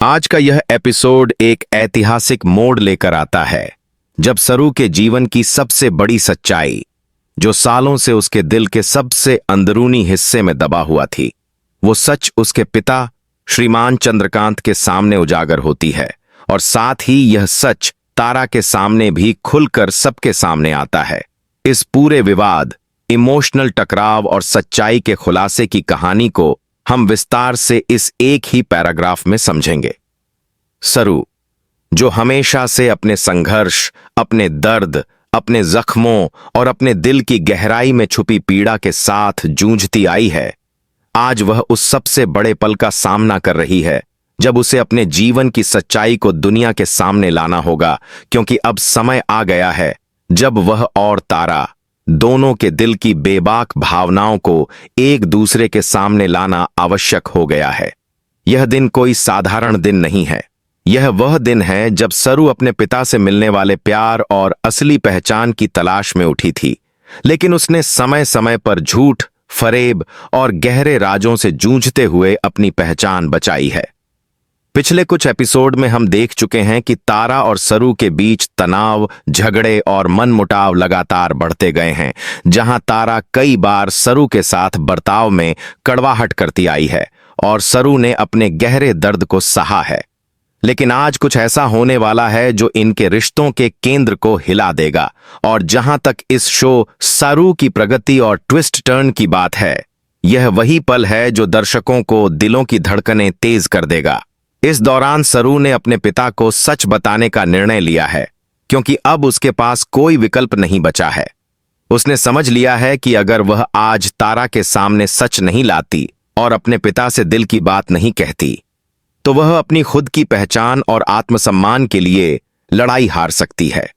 आज का यह एपिसोड एक ऐतिहासिक मोड़ लेकर आता है जब सरू के जीवन की सबसे बड़ी सच्चाई, जो सालों से उसके दिल के सबसे अंदरूनी हिस्से में दबा हुआ थी, वो सच उसके पिता श्रीमान चंद्रकांत के सामने उजागर होती है। और साथ ही यह सच तारा के सामने भी खुलकर सबके सामने आता है। इस पूरे विवाद, इमोशनल टकराव और सच्चाई के खुलासे की कहानी को हम विस्तार से इस एक ही पैराग्राफ में समझेंगे। सरू, जो हमेशा से अपने संघर्ष, अपने दर्द, अपने जख्मों और अपने दिल की गहराई में छुपी पीड़ा के साथ जूझती आई है, आज वह उस सबसे बड़े पल का सामना कर रही है जब उसे अपने जीवन की सच्चाई को दुनिया के सामने लाना होगा, क्योंकि अब समय आ गया है जब वह और तारा दोनों के दिल की बेबाक भावनाओं को एक दूसरे के सामने लाना आवश्यक हो गया है। यह दिन कोई साधारण दिन नहीं है। यह वह दिन है जब सरू अपने पिता से मिलने वाले प्यार और असली पहचान की तलाश में उठी थी, लेकिन उसने समय समय पर झूठ, फरेब और गहरे राजों से जूझते हुए अपनी पहचान बचाई है। पिछले कुछ एपिसोड में हम देख चुके हैं कि तारा और सरू के बीच तनाव, झगड़े और मनमुटाव लगातार बढ़ते गए हैं, जहां तारा कई बार सरू के साथ बर्ताव में कड़वाहट करती आई है और सरू ने अपने गहरे दर्द को सहा है। लेकिन आज कुछ ऐसा होने वाला है जो इनके रिश्तों के केंद्र को हिला देगा। और जहां तक इस शो सरू की प्रगति और ट्विस्ट टर्न की बात है, यह वही पल है जो दर्शकों को दिलों की धड़कनें तेज कर देगा। इस दौरान सरू ने अपने पिता को सच बताने का निर्णय लिया है, क्योंकि अब उसके पास कोई विकल्प नहीं बचा है। उसने समझ लिया है कि अगर वह आज तारा के सामने सच नहीं लाती और अपने पिता से दिल की बात नहीं कहती, तो वह अपनी खुद की पहचान और आत्मसम्मान के लिए लड़ाई हार सकती है।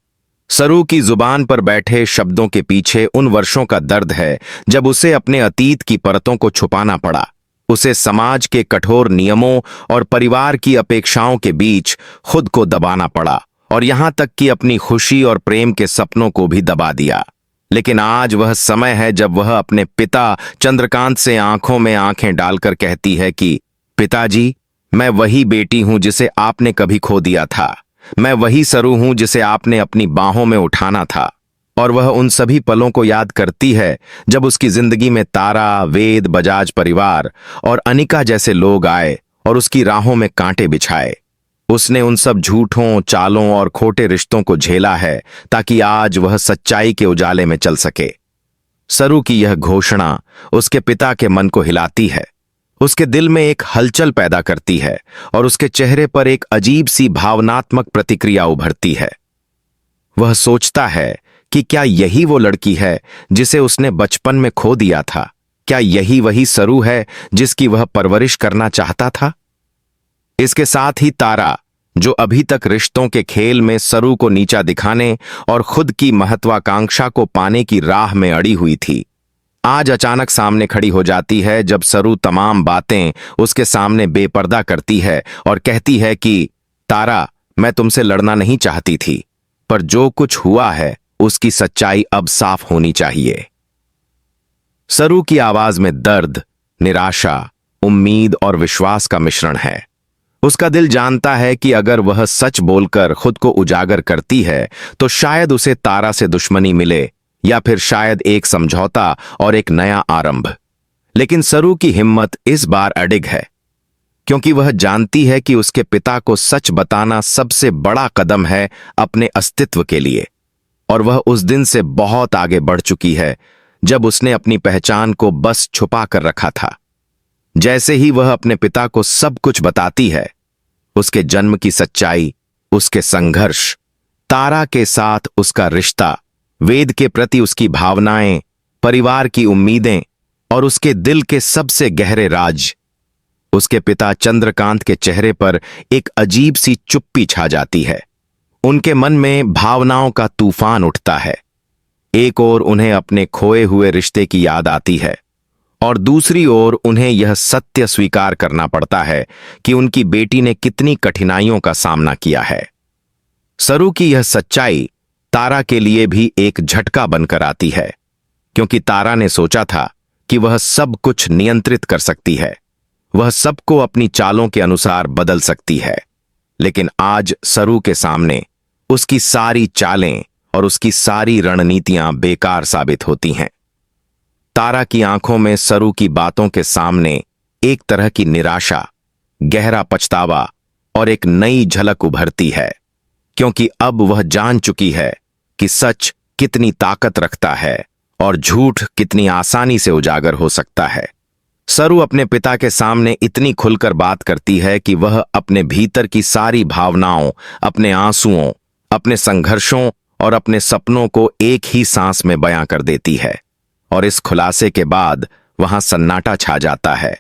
सरू की जुबान पर बैठे शब्दों के पीछे उन वर्षों का दर्द है जब उसे अपने अतीत की परतों को छुपाना पड़ा। उसे समाज के कठोर नियमों और परिवार की अपेक्षाओं के बीच खुद को दबाना पड़ा, और यहां तक कि अपनी खुशी और प्रेम के सपनों को भी दबा दिया। लेकिन आज वह समय है जब वह अपने पिता चंद्रकांत से आंखों में आंखें डालकर कहती है कि पिताजी, मैं वही बेटी हूं जिसे आपने कभी खो दिया था। मैं वही सरू हूं जिसे आपने अपनी बाहों में उठाना था। और वह उन सभी पलों को याद करती है जब उसकी जिंदगी में तारा, वेद, बजाज परिवार और अनिका जैसे लोग आए और उसकी राहों में कांटे बिछाए। उसने उन सब झूठों, चालों और खोटे रिश्तों को झेला है ताकि आज वह सच्चाई के उजाले में चल सके। सरू की यह घोषणा उसके पिता के मन को हिलाती है, उसके दिल में एक हलचल पैदा करती है और उसके चेहरे पर एक अजीब सी भावनात्मक प्रतिक्रिया उभरती है। वह सोचता है कि क्या यही वो लड़की है जिसे उसने बचपन में खो दिया था? क्या यही वही सरू है जिसकी वह परवरिश करना चाहता था? इसके साथ ही तारा, जो अभी तक रिश्तों के खेल में सरू को नीचा दिखाने और खुद की महत्वाकांक्षा को पाने की राह में अड़ी हुई थी, आज अचानक सामने खड़ी हो जाती है जब सरू तमाम बातें उसके सामने बेपर्दा करती है और कहती है कि तारा, मैं तुमसे लड़ना नहीं चाहती थी, पर जो कुछ हुआ है उसकी सच्चाई अब साफ होनी चाहिए। सरू की आवाज में दर्द, निराशा, उम्मीद और विश्वास का मिश्रण है। उसका दिल जानता है कि अगर वह सच बोलकर खुद को उजागर करती है तो शायद उसे तारा से दुश्मनी मिले, या फिर शायद एक समझौता और एक नया आरंभ। लेकिन सरू की हिम्मत इस बार अडिग है, क्योंकि वह जानती है कि उसके पिता को सच बताना सबसे बड़ा कदम है अपने अस्तित्व के लिए। और वह उस दिन से बहुत आगे बढ़ चुकी है जब उसने अपनी पहचान को बस छुपा कर रखा था। जैसे ही वह अपने पिता को सब कुछ बताती है, उसके जन्म की सच्चाई, उसके संघर्ष, तारा के साथ उसका रिश्ता, वेद के प्रति उसकी भावनाएं, परिवार की उम्मीदें और उसके दिल के सबसे गहरे राज, उसके पिता चंद्रकांत के चेहरे पर एक अजीब सी चुप्पी छा जाती है। उनके मन में भावनाओं का तूफान उठता है। एक ओर उन्हें अपने खोए हुए रिश्ते की याद आती है और दूसरी ओर उन्हें यह सत्य स्वीकार करना पड़ता है कि उनकी बेटी ने कितनी कठिनाइयों का सामना किया है। सरू की यह सच्चाई तारा के लिए भी एक झटका बनकर आती है, क्योंकि तारा ने सोचा था कि वह सब कुछ नियंत्रित कर सकती है वह सबको अपनी चालों के अनुसार बदल सकती है। लेकिन आज सरू के सामने उसकी सारी चालें और उसकी सारी रणनीतियां बेकार साबित होती हैं। तारा की आंखों में सरू की बातों के सामने एक तरह की निराशा, गहरा पछतावा और एक नई झलक उभरती है, क्योंकि अब वह जान चुकी है कि सच कितनी ताकत रखता है और झूठ कितनी आसानी से उजागर हो सकता है। सरू अपने पिता के सामने इतनी खुलकर बात करती है कि वह अपने भीतर की सारी भावनाओं, अपने आंसुओं, अपने संघर्षों और अपने सपनों को एक ही सांस में बयां कर देती है। और इस खुलासे के बाद वहां सन्नाटा छा जाता है,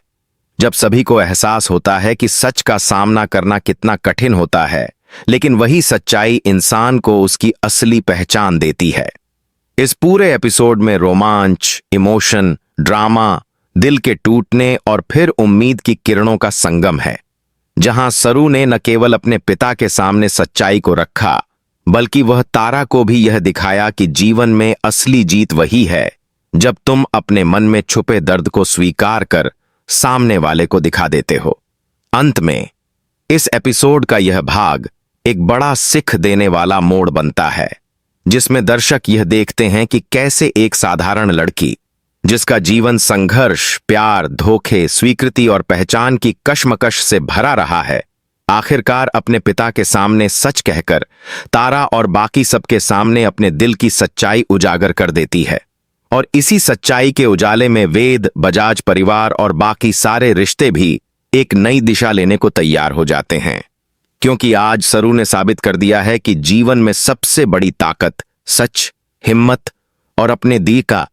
जब सभी को एहसास होता है कि सच का सामना करना कितना कठिन होता है, लेकिन वही सच्चाई इंसान को उसकी असली पहचान देती है। इस पूरे एपिसोड में रोमांच, इमोशन, ड्रामा, दिल के टूटने और फिर उम्मीद की किरणों का संगम है, जहां सरू ने न केवल अपने पिता के सामने सच्चाई को रखा, बल्कि वह तारा को भी यह दिखाया कि जीवन में असली जीत वही है जब तुम अपने मन में छुपे दर्द को स्वीकार कर सामने वाले को दिखा देते हो। अंत में इस एपिसोड का यह भाग एक बड़ा सिख देने वाला मोड़ बनता है, जिसमें दर्शक यह देखते हैं कि कैसे एक साधारण लड़की, जिसका जीवन संघर्ष, प्यार, धोखे, स्वीकृति और पहचान की कश्मकश से भरा रहा है, आखिरकार अपने पिता के सामने सच कहकर तारा और बाकी सबके सामने अपने दिल की सच्चाई उजागर कर देती है। और इसी सच्चाई के उजाले में वेद, बजाज परिवार और बाकी सारे रिश्ते भी एक नई दिशा लेने को तैयार हो जाते हैं, क्योंकि आज सरू ने साबित कर दिया है कि जीवन में सबसे बड़ी ताकत सच, हिम्मत और अपने दिल का